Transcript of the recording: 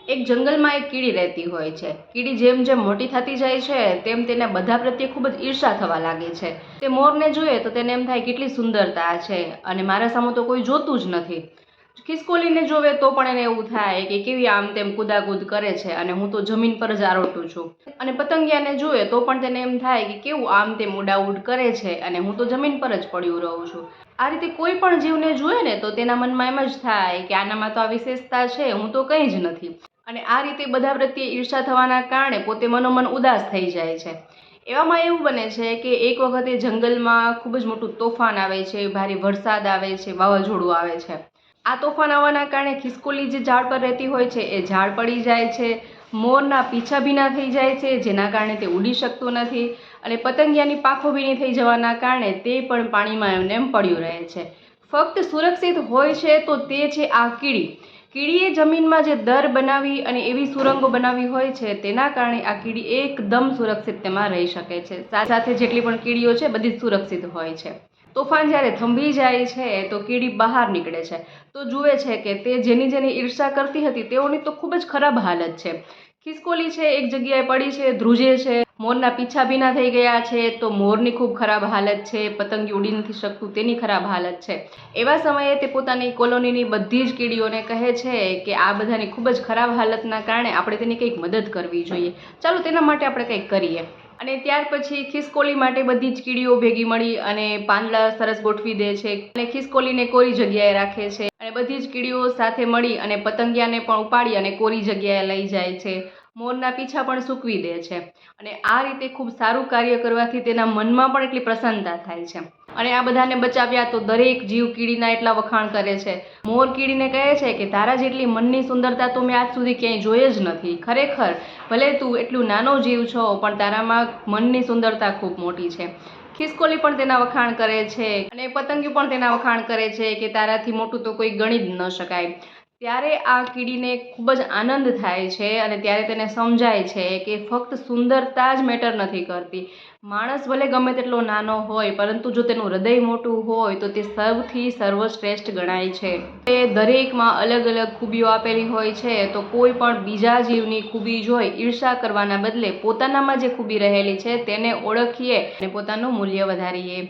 એક જંગલમાં એક કીડી રહેતી હોય છે। કીડી જેમ જેમ મોટી થતી જાય છે તેમ તેને બધા પ્રત્યે ખૂબ જ ઈર્ષા થવા લાગે છે। તે મોરને જોઈએ તો તેને એમ થાય કેટલી સુંદરતા છે અને મારા સામે તો કોઈ જોતું જ નથી। ખિસકોલીને જોવે તો પણ એને એવું થાય કે કેવી આમ તેમ કૂદાકૂદ કરે છે અને હું તો જમીન પર જ આરોટું છું। અને પતંગિયાને જોવે તો પણ તેને એમ થાય કે કેવું આમ તેમ ઉડાઉડ કરે છે અને હું તો જમીન પર જ પડ્યું રહું છું। આ રીતે કોઈ પણ જીવને જોઈએ ને તો તેના મનમાં એમ જ થાય કે આનામાં તો આ વિશેષતા છે, હું તો કંઈ જ નથી। અને આ રીતે બધા પ્રત્યે ઈર્ષા થવાના કારણે પોતે મનોમન ઉદાસ થઈ જાય છે। એવામાં એવું બને છે કે એક વખતે જંગલમાં ખૂબ જ મોટું તોફાન આવે છે, ભારે વરસાદ આવે છે, વાવાઝોડું આવે છે। આ તોફાન આવવાના કારણે ખિસકોલી જે ઝાડ પર રહેતી હોય છે એ ઝાડ પડી જાય છે, મોરના પીછા ભીના થઈ જાય છે જેના કારણે તે ઉડી શકતું નથી અને પતંગિયાની પાંખો ભીની થઈ જવાના કારણે તે પણ પાણીમાં એમને એમ પડ્યું રહે છે। ફક્ત સુરક્ષિત હોય છે તો તે છે આ કીડી। કીડીએ જમીનમાં જે દર બનાવી અને એવી સુરંગો બનાવી હોય છે તેના કારણે આ કીડી એકદમ સુરક્ષિત તેમાં રહી શકે છે। સાથે જેટલી પણ કીડીઓ છે બધી જ સુરક્ષિત હોય છે। તોફાન જ્યારે થંભી જાય છે તો કીડી બહાર નીકળે છે તો જુએ છે કે તે જેની ઈર્ષા કરતી હતી તેઓની તો ખૂબ જ ખરાબ હાલત છે। ખિસકોલી છે એક જગ્યાએ પડી છે, ધ્રુજે છે, મોરના પીછા ભીના થઈ ગયા છે તો મોરની ખૂબ ખરાબ હાલત છે, પતંગિયું ઉડી નથી શકતું તેની ખરાબ હાલત છે। એવા સમયે તે પોતાની કોલોનીની બધી જ કીડીઓને કહે છે કે આ બધાની ખૂબ જ ખરાબ હાલતના કારણે આપણે તેની કંઈક મદદ કરવી જોઈએ, ચાલો તેના માટે આપણે કંઈક કરીએ। અને ત્યાર પછી ખિસકોલી માટે બધી જ કીડીઓ ભેગી મળી અને પાંદડા સરસ ગોઠવી દે છે અને ખિસકોલીને કોરી જગ્યાએ રાખે છે અને બધી જ કીડીઓ સાથે મળી અને પતંગિયાને પણ ઉપાડી અને કોરી જગ્યાએ લઈ જાય છે, મોરના પીછા પણ સૂકવી દે છે અને આ રીતે ખૂબ સારું કાર્ય કરવાથી તેના મનમાં પણ એટલી પ્રસન્નતા થાય છે। અને આ બધાને બચાવ્યા તો દરેક જીવ કીડીના એટલા વખાણ કરે છે। મોર કીડીને કહે છે કે તારા જેટલી મનની સુંદરતા તો મેં આજ સુધી ક્યાંય જોઈ જ નથી, ખરેખર ભલે તું એટલું નાનો જીવ છો પણ તારામાં મનની સુંદરતા ખૂબ મોટી છે। ખિસકોલી પણ તેના વખાણ કરે છે અને પતંગિયું પણ તેના વખાણ કરે છે કે તારાથી મોટું તો કોઈ ગણી જ ન શકાય। ત્યારે આ કીડીને ખૂબ જ આનંદ થાય છે અને ત્યારે તેને સમજાય છે કે ફક્ત સુંદરતા જ મેટર નથી કરતી, માણસ ભલે ગમે તેટલો નાનો હોય પરંતુ જો તેનું હૃદય મોટું હોય તો તે સૌથી સર્વશ્રેષ્ઠ ગણાય છે। એ દરેકમાં અલગ અલગ ખૂબીઓ આપેલી હોય છે તો કોઈ પણ બીજા જીવની ખૂબી જોઈ ઈર્ષા કરવાના બદલે પોતાનામાં જે ખૂબી રહેલી છે તેને ઓળખીએ અને પોતાનું મૂલ્ય વધારીએ।